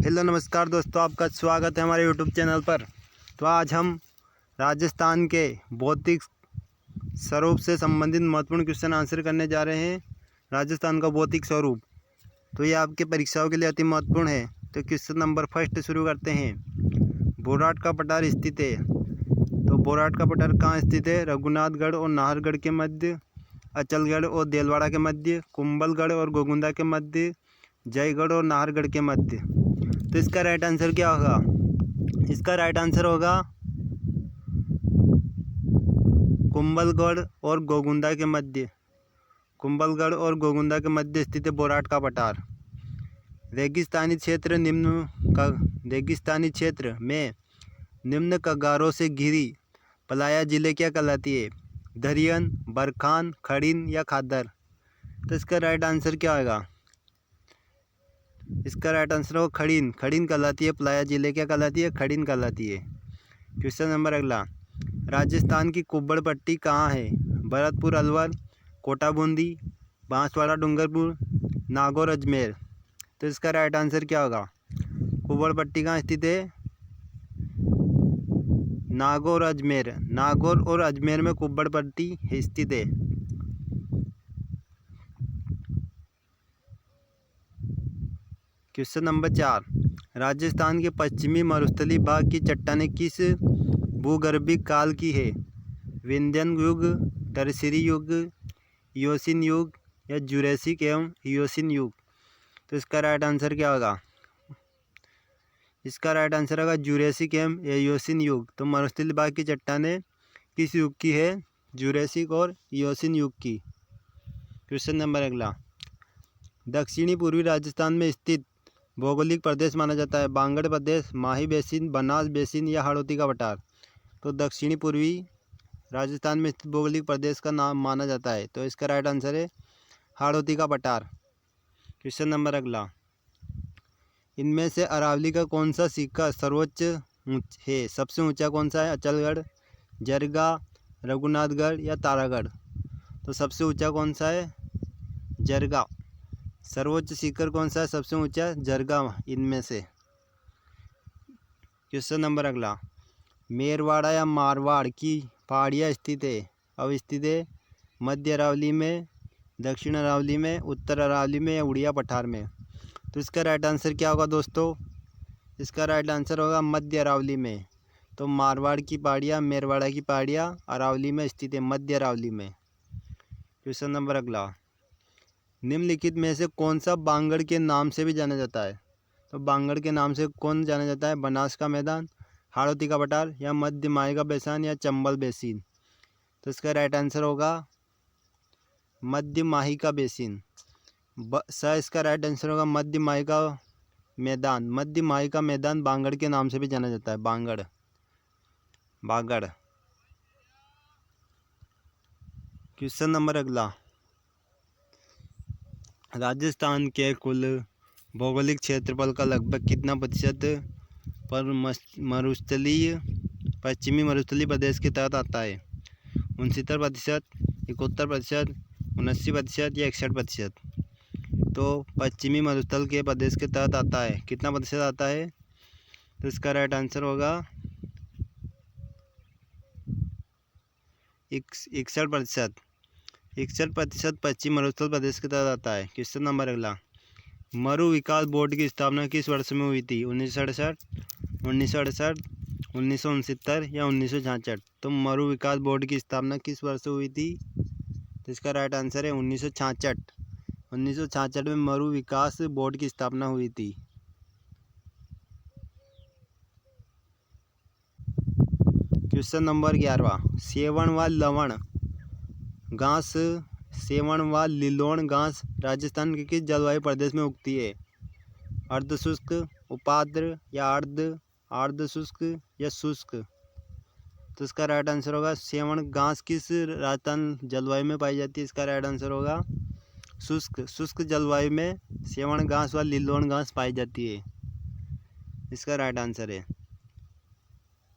Hello नमस्कार दोस्तों, आपका स्वागत है हमारे यूट्यूब चैनल पर। तो आज हम राजस्थान के भौतिक स्वरूप से संबंधित महत्वपूर्ण क्वेश्चन आंसर करने जा रहे हैं। राजस्थान का भौतिक स्वरूप तो ये आपके परीक्षाओं के लिए अति महत्वपूर्ण है। तो क्वेश्चन नंबर फर्स्ट शुरू करते हैं। बोराट का पठार स्थित है। तो बोराट का पठार कहाँ स्थित है? रघुनाथगढ़ और नाहरगढ़ के मध्य, अचलगढ़ और देलवाड़ा के मध्य, कुंभलगढ़ और गोगुंदा के मध्य, जयगढ़ और नाहरगढ़ के मध्य। तो इसका राइट आंसर क्या होगा? इसका राइट आंसर होगा कुंभलगढ़ और गोगुंदा के मध्य। कुंभलगढ़ और गोगुंदा के मध्य स्थित है बोराट का पठार। रेगिस्तानी क्षेत्र में निम्न कगारों से घिरी पलाया जिले क्या कहलाती है? दरियन, बरखान, खड़ीन या खादर। तो इसका राइट आंसर क्या होगा? इसका राइट आंसर होगा खड़ीन। खड़ीन कहलाती है पलाया जिले क्या कहलाती है? खड़ीन कहलाती है। क्वेश्चन नंबर अगला, राजस्थान की कुब्बड़ पट्टी कहाँ है? भरतपुर अलवर, कोटा बूंदी, बांसवाड़ा डूंगरपुर, नागौर अजमेर। तो इसका राइट आंसर क्या होगा? कुब्बड़ पट्टी कहाँ स्थित है? नागौर अजमेर। नागौर और अजमेर में कुब्बड़ पट्टी स्थित है। क्वेश्चन नंबर 4, राजस्थान के पश्चिमी मरुस्थलीय भाग की चट्टानें किस भूगर्भीय काल की है? विंध्यन युग, टर्शियरी युग, इयोसीन युग या जुरैसिक एवं इयोसीन युग। तो इसका राइट आंसर क्या होगा? इसका राइट आंसर होगा जुरैसिक एवं इयोसीन युग। तो मरुस्थलीय भाग की चट्टानें किस युग की है? जुरैसिक और इयोसीन युग की। क्वेश्चन नंबर अगला, दक्षिणी पूर्वी राजस्थान में स्थित भौगोलिक प्रदेश माना जाता है? बांगड़ प्रदेश, माही बेसिन, बनास बेसिन या हाड़ौती का पठार। तो दक्षिणी पूर्वी राजस्थान में स्थित भौगोलिक प्रदेश का नाम माना जाता है। तो इसका राइट आंसर है हाड़ौती का पठार। क्वेश्चन नंबर अगला, इनमें से अरावली का कौन सा सिक्का सर्वोच्च है? सबसे ऊंचा कौन सा है? अचलगढ़, जरगा, रघुनाथगढ़ या तारागढ़। तो सबसे ऊंचा कौन सा है? जरगा। सर्वोच्च शिखर कौन सा है सबसे ऊंचा? जरगा इनमें से। क्वेश्चन नंबर अगला, मेरवाड़ा या मारवाड़ की पहाड़ियाँ स्थित है? अब स्थित है मध्य अरावली में, दक्षिण अरावली में, उत्तर अरावली में या उड़िया पठार में। तो इसका राइट आंसर क्या होगा दोस्तों? इसका राइट आंसर होगा मध्य अरावली में। तो मारवाड़ की पहाड़ियाँ, मेरवाड़ा की पहाड़ियाँ अरावली में स्थित है, मध्य अरावली में। क्वेश्चन नंबर अगला, निम्नलिखित में से कौन सा बांगड़ के नाम से भी जाना जाता है? तो बांगड़ के नाम से कौन जाना जाता है? बनास का मैदान, हाड़ौती का पठार या मध्य माही का बेसिन या चंबल बेसिन। तो इसका राइट आंसर होगा मध्य माही का बेसिन। इसका राइट आंसर होगा मध्य माही का मैदान। मध्य माही का मैदान बांगड़ के नाम से भी जाना जाता है, बांगड़, बागड़। क्वेश्चन नंबर अगला, राजस्थान के कुल भौगोलिक क्षेत्रफल का लगभग कितना प्रतिशत पर मरुस्थलीय पश्चिमी मरुस्थलीय प्रदेश के तहत आता है? 69%, 71%, 79% या 61%। तो पश्चिमी मरुस्थल के प्रदेश के तहत आता है। कितना प्रतिशत आता है? तो इसका राइट आंसर होगा 61%। 61% पश्चिमी मरुस्थल प्रदेश के तहत आता है। क्वेश्चन नंबर अगला, मरु विकास बोर्ड की स्थापना किस वर्ष में हुई थी? 1967, 1968, 1969 या 1966। तो मरु विकास बोर्ड की स्थापना किस वर्ष हुई थी? तो इसका राइट आंसर है 1966। 1966 में मरु विकास बोर्ड की स्थापना हुई थी। क्वेश्चन नंबर 11, सेवण व लवण घास, सेवण व लिलोण घास राजस्थान के किस जलवायु प्रदेश में उगती है? अर्धशुष्क, उपाद्र या अर्ध शुष्क या शुष्क। तो इसका राइट आंसर होगा सेवण घास किस राजस्थान जलवायु में पाई जाती है? इसका राइट आंसर होगा शुष्क। शुष्क जलवायु में सेवण घास व लिलोण घास पाई जाती है। इसका राइट आंसर है।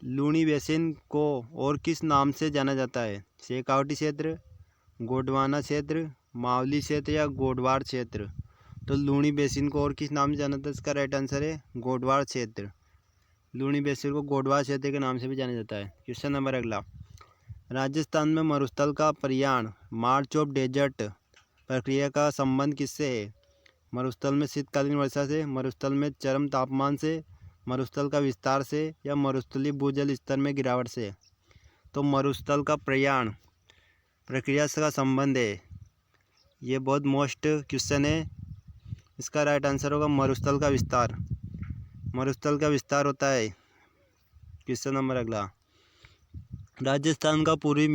लूणी बेसिन को और किस नाम से जाना जाता है? शेखावटी क्षेत्र, गोंडवाना क्षेत्र, मावली क्षेत्र या गोडवार क्षेत्र। तो लूणी बेसिन को और किस नाम से जाना जाता है? इसका राइट आंसर है गोडवाड़ क्षेत्र। लूणी बेसिन को गोडवाड़ क्षेत्र के नाम से भी जाना जाता है। क्वेश्चन नंबर अगला, राजस्थान में मरुस्थल का प्रयाण मार्च ऑफ डेजर्ट प्रक्रिया का संबंध किससे है? मरुस्थल में शीतकालीन वर्षा से, मरुस्थल में चरम तापमान से, मरुस्थल का विस्तार से, या मरुस्थलीय भूजल स्तर में गिरावट से? तो मरुस्थल का प्रयाण प्रक्रिया से का संबंध है, ये बहुत मोस्ट क्वेश्चन है। इसका राइट आंसर होगा मरुस्थल का विस्तार। मरुस्थल का विस्तार होता है। क्वेश्चन नंबर अगला, राजस्थान का पूर्वी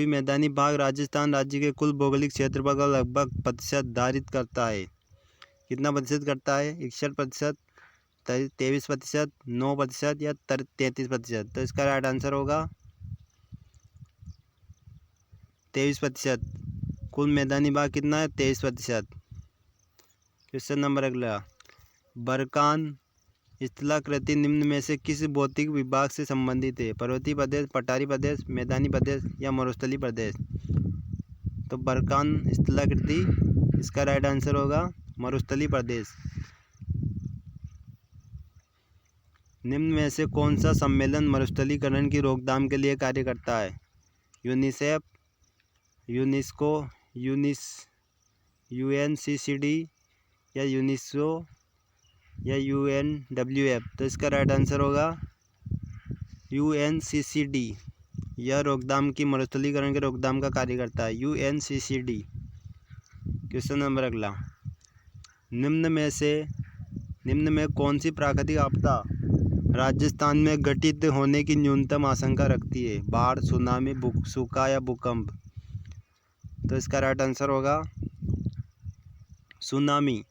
मैदानी भाग राजस्थान राज्य के कुल भौगोलिक क्षेत्रफल का लगभग प्रतिशत धारित करता है। कितना प्रतिशत करता है? 61%, 23%, 9% या 33%? तो इसका राइट आंसर होगा 23%। कुल मैदानी भाग कितना है? 23%। क्वेश्चन नंबर अगला, बरकान स्थलाकृति निम्न में से किस भौतिक विभाग से संबंधित है? पर्वतीय प्रदेश, पठारी प्रदेश, मैदानी प्रदेश या मरुस्थलीय प्रदेश? तो बरकान स्थलाकृति, इसका राइट आंसर होगा मरुस्थलीय प्रदेश। निम्न में से कौन सा सम्मेलन मरुस्थलीकरण की रोकथाम के लिए कार्य करता है? यूनिसेफ, यूनेस्को, UNCCD या यूनिसो या UNWF? तो इसका राइट आंसर होगा UNCCD। यह रोकथाम की मरुस्थलीकरण के रोकथाम का कार्य करता है, UNCCD। क्वेश्चन नंबर अगला, निम्न में कौन सी प्राकृतिक आपदा राजस्थान में घटित होने की न्यूनतम आशंका रखती है? बाढ़, सुनामी, सूखा या भूकंप? तो इसका राइट आंसर होगा सुनामी।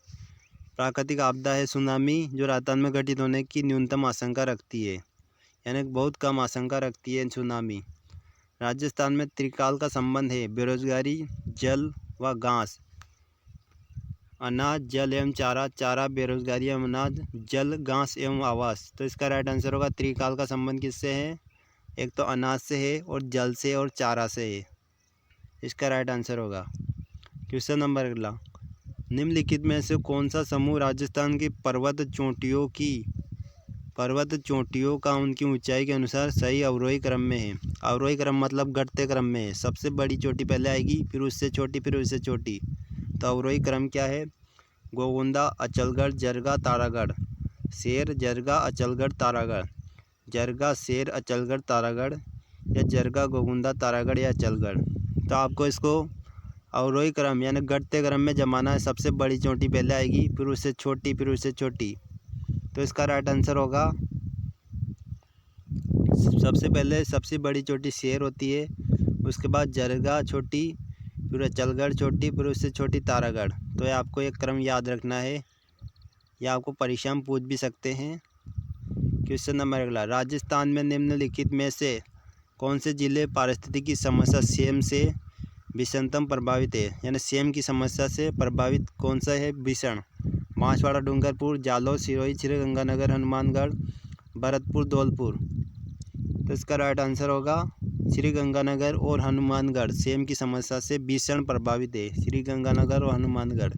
प्राकृतिक आपदा है सुनामी, जो राजस्थान में घटित होने की न्यूनतम आशंका रखती है, यानी बहुत कम आशंका रखती है सुनामी। राजस्थान में त्रिकाल का संबंध है, बेरोजगारी, जल व घास। अनाज, जल एवं चारा, चारा, बेरोजगारी एवं अनाज, जल, घास एवं आवास। तो इसका राइट आंसर होगा त्रिकाल का संबंध किससे है? एक तो अनाज से है और जल से और चारा से है। इसका राइट आंसर होगा। क्वेश्चन नंबर अगला, निम्नलिखित में से कौन सा समूह राजस्थान की पर्वत चोटियों का उनकी ऊंचाई के अनुसार सही अवरोही क्रम में है? अवरोही क्रम मतलब घटते क्रम में है। सबसे बड़ी चोटी पहले आएगी, फिर उससे छोटी, फिर उससे छोटी। तो अवरोही क्रम क्या है? गोगुंदा, अचलगढ़, जरगा, तारागढ़। शेर, जरगा, अचलगढ़, तारागढ़। जरगा, शेर, अचलगढ़, तारागढ़, या जरगा, गोगुंदा, तारागढ़ या अचलगढ़? तो आपको इसको अवरोही क्रम यानी घटते क्रम में जमाना है। सबसे बड़ी चोटी पहले आएगी, फिर उससे छोटी, फिर उससे छोटी। तो इसका राइट आंसर होगा, सबसे पहले सबसे बड़ी चोटी शेर होती है, उसके बाद जरगा छोटी, फिर अचलगढ़ छोटी, फिर उससे छोटी तारागढ़। तो ये आपको एक क्रम याद रखना है, या आपको परीक्षा में पूछ भी सकते हैं। क्वेश्चन नंबर अगला, राजस्थान में निम्नलिखित में से कौन से जिले पारिस्थितिकी समस्या सेम से भीषणतम प्रभावित है? यानी सेम की समस्या से प्रभावित कौन सा है भीषण? बांसवाड़ा, डूंगरपुर, जालौर, सिरोही, श्रीगंगानगर, हनुमानगढ़, भरतपुर, धौलपुर? तो इसका राइट आंसर होगा श्रीगंगानगर और हनुमानगढ़ सेम की समस्या से भीषण प्रभावित है। श्रीगंगानगर और हनुमानगढ़।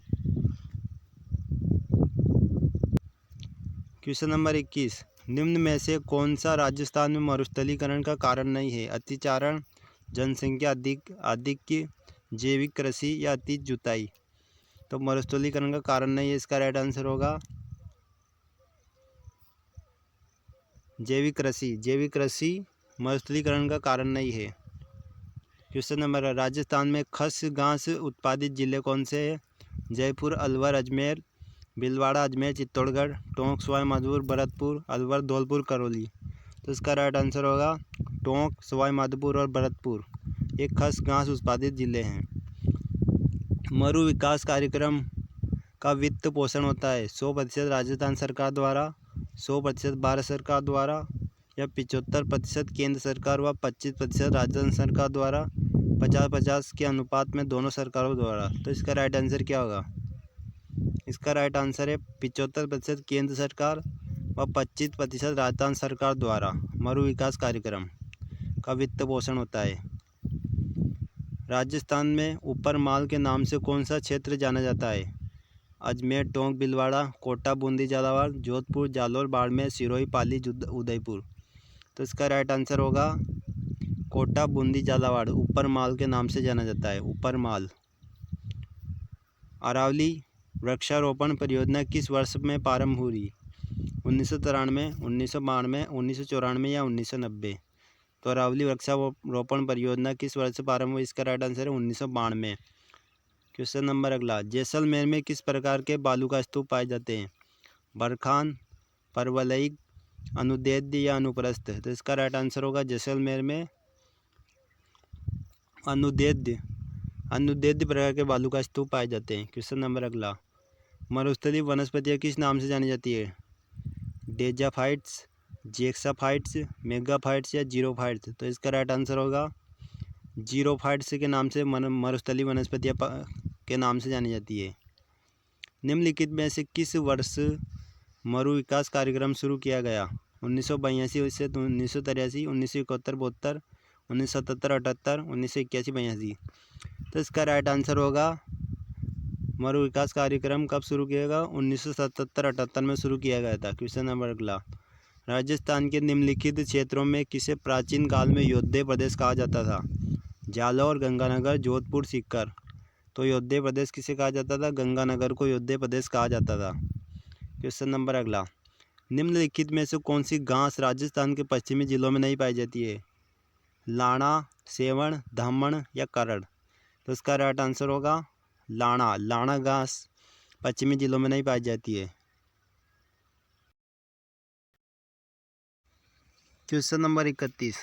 क्वेश्चन नंबर 21, निम्न में से कौन सा राजस्थान में मरुस्थलीकरण का कारण नहीं है? अतिचारण, जनसंख्या अधिक, जैविक कृषि या अति जुताई? तो मरुस्थलीकरण का कारण नहीं है, इसका राइट आंसर होगा जैविक कृषि। जैविक कृषि मरुस्थलीकरण का कारण नहीं है। क्वेश्चन नंबर, राजस्थान में खस घास उत्पादित जिले कौन से हैं? जयपुर, अलवर, अजमेर, भीलवाड़ा, अजमेर, चित्तौड़गढ़, टोंक, सवाई माधोपुर, भरतपुर, अलवर, धौलपुर, करौली? तो इसका राइट आंसर होगा टोंक, सवाई माधोपुर और भरतपुर। ये खस घास उत्पादित जिले हैं। मरु विकास कार्यक्रम का वित्त पोषण होता है 100% राजस्थान सरकार द्वारा, 100% भारत सरकार द्वारा, या 75% केंद्र सरकार व 25% राजस्थान सरकार द्वारा, 50-50 के अनुपात में दोनों सरकारों द्वारा? तो इसका राइट आंसर क्या होगा? इसका राइट आंसर है 75% केंद्र सरकार व 25% राजस्थान सरकार द्वारा मरु विकास कार्यक्रम का वित्त पोषण होता है। राजस्थान में ऊपर माल के नाम से कौन सा क्षेत्र जाना जाता है? अजमेर, टोंक, भीलवाड़ा, कोटा, बूंदी, झालावाड़, जोधपुर, जालौर, बाड़मेर, सिरोही, पाली, उदयपुर। तो इसका राइट आंसर होगा कोटा, बूंदी, झालावाड़। ऊपर माल के नाम से जाना जाता है, ऊपर माल। अरावली वृक्षारोपण परियोजना किस वर्ष में प्रारंभ हुई? 1993, 1992, 1994 या 1990। तो अरावली वृक्षारोपण परियोजना किस वर्ष से प्रारंभ हुई? इसका राइट आंसर है 1992। क्वेश्चन नंबर अगला, जैसलमेर में किस प्रकार के बालू का स्तूप पाए जाते हैं? बरखान, परवलयिक, अनुदैर्ध्य या अनुप्रस्थ। तो इसका राइट आंसर होगा जैसलमेर में अनुदैर्ध्य प्रकार के बालू का स्तूप पाए जाते हैं। क्वेश्चन नंबर अगला, मरुस्थलीय वनस्पतियाँ किस नाम से जानी जाती है? डेजाफाइट्स, जेक्साफाइट्स, मेगाफाइट्स या जीरोफाइट्स। तो इसका राइट आंसर होगा जीरोफाइट्स के नाम से मरुस्थलीय वनस्पतियाँ के नाम से जानी जाती है। निम्नलिखित में से किस वर्ष मरु विकास कार्यक्रम शुरू किया गया? 1982 से 1983, 1971, 72, 1977, 78, 1981, 82। तो इसका राइट आंसर होगा मरु विकास कार्यक्रम कब शुरू किया गया? 1977-78 में शुरू किया गया था। क्वेश्चन नंबर अगला, राजस्थान के निम्नलिखित क्षेत्रों में किसे प्राचीन काल में योद्धे प्रदेश कहा जाता था? जालौर, गंगानगर, जोधपुर, सीकर। तो योद्धे प्रदेश किसे कहा जाता था? गंगानगर को योद्धे प्रदेश कहा जाता था। क्वेश्चन नंबर अगला, निम्नलिखित में से कौन सी घास राजस्थान के पश्चिमी जिलों में नहीं पाई जाती है? लाणा, सेवण, धामण या करड़। तो इसका राइट आंसर होगा लाणा। लाणा घास पश्चिमी जिलों में नहीं पाई जाती है। क्वेश्चन नंबर 31,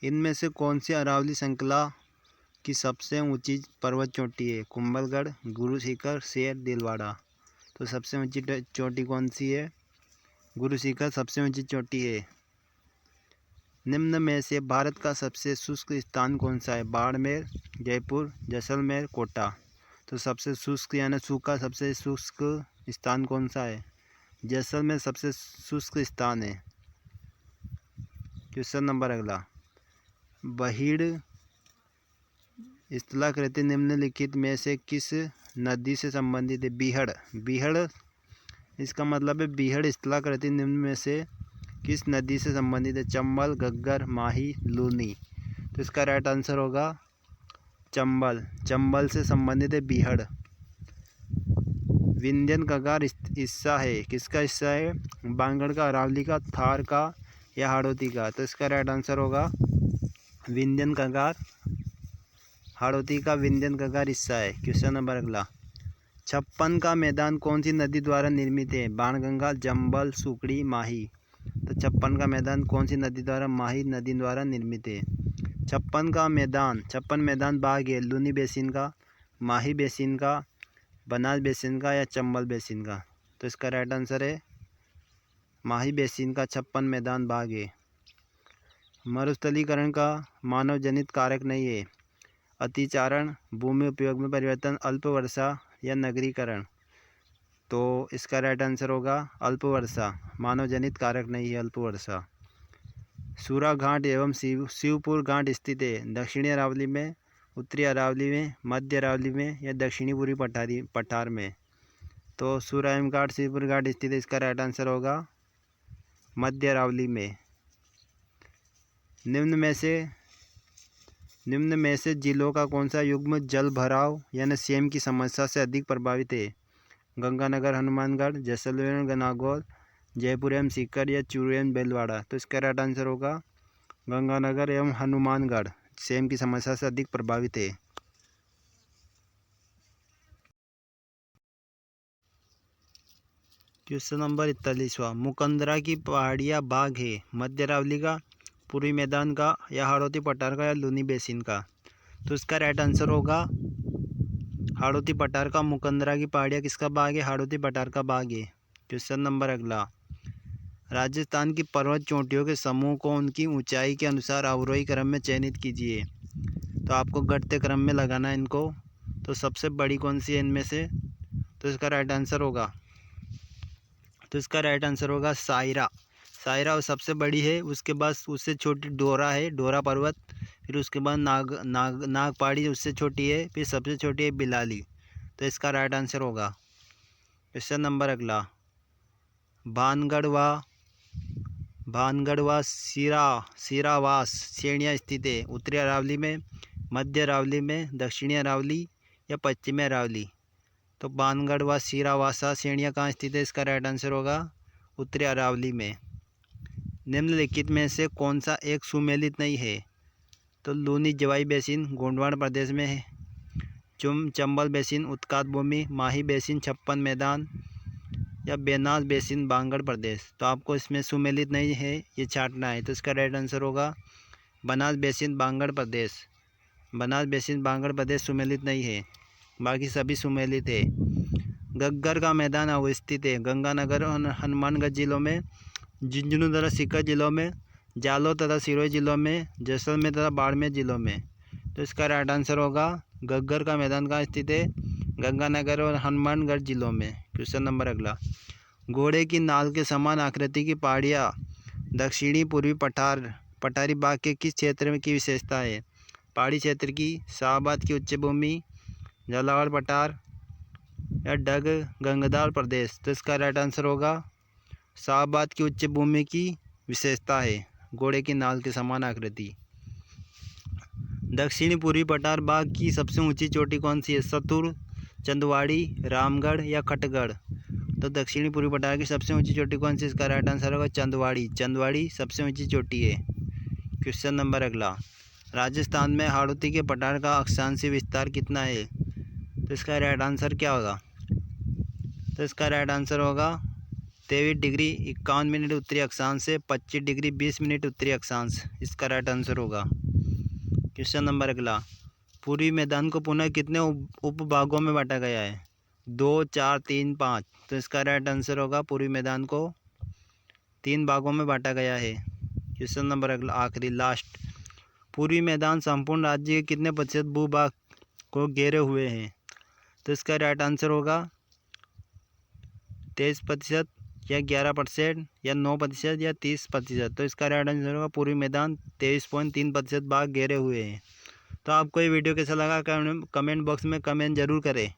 इनमें से कौन सी अरावली श्रृंखला की सबसे ऊंची पर्वत चोटी है? कुंभलगढ़, गुरु शिखर, शेर, दिलवाड़ा। तो सबसे ऊंची चोटी कौन सी है? गुरु शिखर सबसे ऊंची चोटी है। निम्न में से भारत का सबसे शुष्क स्थान कौन सा है? बाड़मेर, जयपुर, जैसलमेर, कोटा। तो सबसे शुष्क यानी सूखा सबसे शुष्क स्थान कौन सा है? जैसलमेर सबसे शुष्क स्थान है। क्वेश्चन नंबर अगला, बहिड़ स्थलाकृति निम्नलिखित में से किस नदी से संबंधित है? बीहड़। बीहड़ इसका मतलब है बीहड़ स्थलाकृति निम्न में से किस नदी से संबंधित है? चंबल, घग्गर, माही, लूनी। तो इसका राइट आंसर होगा चंबल। चंबल से संबंधित है बीहड़। विंध्यन कगार हिस्सा है, किसका हिस्सा है? बांगड़ का, अरावली का, थार का या हाड़ौती का। तो इसका राइट आंसर होगा विंध्यन कगार, हाड़ौती का विंध्यन कगार हिस्सा है। क्वेश्चन नंबर अगला, छप्पन का मैदान कौन सी नदी द्वारा निर्मित है? बाणगंगा, जंबल, सुकड़ी, माही। तो छप्पन का मैदान कौन सी नदी द्वारा? माही नदी द्वारा निर्मित है। छप्पन मैदान बाग है लूनी बेसिन का, माही बेसिन का, बनास बेसिन का या चंबल बेसिन का। तो इसका राइट आंसर है माही बेसिन का छप्पन मैदान बाग है। मरुस्थलीकरण का मानव जनित कारक नहीं है। अतिचारण, भूमि उपयोग में परिवर्तन, अल्प वर्षा या नगरीकरण। तो इसका राइट आंसर होगा अल्प वर्षा। मानव जनित कारक नहीं है अल्प वर्षा। सूरा घाट एवं शिवपुर घाट स्थित है दक्षिणी अरावली में, उत्तरी अरावली में, मध्य अरावली में या दक्षिणी पूर्वी पठार में। तो सूरा एवं घाट, शिवपुर घाट स्थित है। इसका राइट आंसर होगा मध्य अरावली में। निम्न में से जिलों का कौन सा युग्म जल भराव यानी सेम की समस्या से अधिक प्रभावित है? गंगानगर, हनुमानगढ़, जैसलमेर, नागौर, जयपुर एवं सीकर या चूरू एवं भीलवाड़ा। तो इसका राइट आंसर होगा गंगानगर एवं हनुमानगढ़ सेम की समस्या से अधिक प्रभावित है। क्वेश्चन नंबर 41वां, मुकंदरा की पहाड़ियाँ बाग है मध्य अरावली का, पूर्वी मैदान का या हाड़ौती पठार का या लूनी बेसिन का। तो इसका राइट आंसर होगा हाड़ौती पठार का। मुकंदरा की पहाड़ियाँ किसका बाग है? हाड़ौती पठार का बाग है। क्वेश्चन नंबर अगला, राजस्थान की पर्वत चोटियों के समूह को उनकी ऊंचाई के अनुसार अवरोही क्रम में चयनित कीजिए। तो आपको घटते क्रम में लगाना है इनको। तो सबसे बड़ी कौन सी है इनमें से? तो इसका राइट आंसर होगा सायरा। सायरा सबसे बड़ी है, उसके बाद उससे छोटी डोरा है, डोरा पर्वत, फिर उसके बाद नाग पहाड़ी उससे छोटी है, फिर सबसे छोटी है बिलाली। तो इसका राइट आंसर होगा। क्वेश्चन नंबर अगला, भानगढ़ व सिरावास श्रेणियाँ स्थित है। उत्तरी अरावली में, मध्य अरावली में, दक्षिणी अरावली या पश्चिमी अरावली। तो भानगढ़ व सिरावासा श्रेणियाँ कहाँ स्थित है? इसका राइट आंसर होगा उत्तरी अरावली में। निम्नलिखित में से कौन सा एक सुमेलित नहीं है? तो लूनी जवाई बेसिन गोंडवाना प्रदेश में है, चंबल बेसिन उत्कात भूमि, माही बेसिन छप्पन मैदान या बेनाज बेसिन बांगड़ प्रदेश। तो आपको इसमें सुमेलित नहीं है ये छांटना है। तो इसका राइट आंसर होगा बनास बेसिन बांगड़ प्रदेश। बनास बेसिन बांगड़ प्रदेश सुमेलित नहीं है, बाकी सभी सुमेलित है। गग्गर का मैदान अवस्थित है गंगानगर और हनुमानगढ़ जिलों में, झुंझुनू तथा सीकर जिलों में, जालौर तथा सिरोही जिलों में, जैसलमेर तथा बाड़मेर जिलों में। तो इसका राइट आंसर होगा गग्गर का मैदान कहाँ स्थित है? गंगानगर और हनुमानगढ़ जिलों में। क्वेश्चन नंबर अगला, घोड़े की नाल के समान आकृति की पहाड़ियाँ दक्षिणी पूर्वी पठारी बाग के किस क्षेत्र में की विशेषता है? पहाड़ी क्षेत्र की, शाहबाद की उच्च भूमि, झालावाड़ पठार या डग गंगदार प्रदेश। तो इसका राइट आंसर होगा शाहबाद की उच्च भूमि की विशेषता है घोड़े की नाल के समान आकृति। दक्षिणी पूर्वी पठार बाग की सबसे ऊंची चोटी कौन सी है? सतुर, चंदवाड़ी, रामगढ़ या खटगढ़। तो दक्षिणी पूर्वी पठार की सबसे ऊंची चोटी कौन सी? इसका राइट आंसर होगा चंदवाड़ी सबसे ऊंची चोटी है। क्वेश्चन नंबर अगला, राजस्थान में हाड़ौती के पठार का अक्षांशीय विस्तार कितना है? तो इसका राइट आंसर क्या होगा? तो इसका राइट आंसर होगा 23 डिग्री 51 मिनट उत्तरी अक्षांश से 25 डिग्री 20 मिनट उत्तरी अक्षांश। इसका राइट आंसर होगा। क्वेश्चन नंबर अगला, पूर्वी मैदान को पुनः कितने उपभागों में बांटा गया है? 2, 4, 3, 5। तो इसका राइट आंसर होगा पूर्वी मैदान को 3 भागों में बांटा गया है। क्वेश्चन नंबर अगला आखिरी लास्ट, पूर्वी मैदान संपूर्ण राज्य के कितने प्रतिशत भूभाग को घेरे हुए हैं? तो इसका राइट आंसर होगा 23% या 11% या 9% या 30%। तो इसका राइट आंसर होगा पूर्वी मैदान 23.3% भाग घेरे हुए हैं। तो आपको ये वीडियो कैसा लगा कमेंट बॉक्स में कमेंट जरूर करें।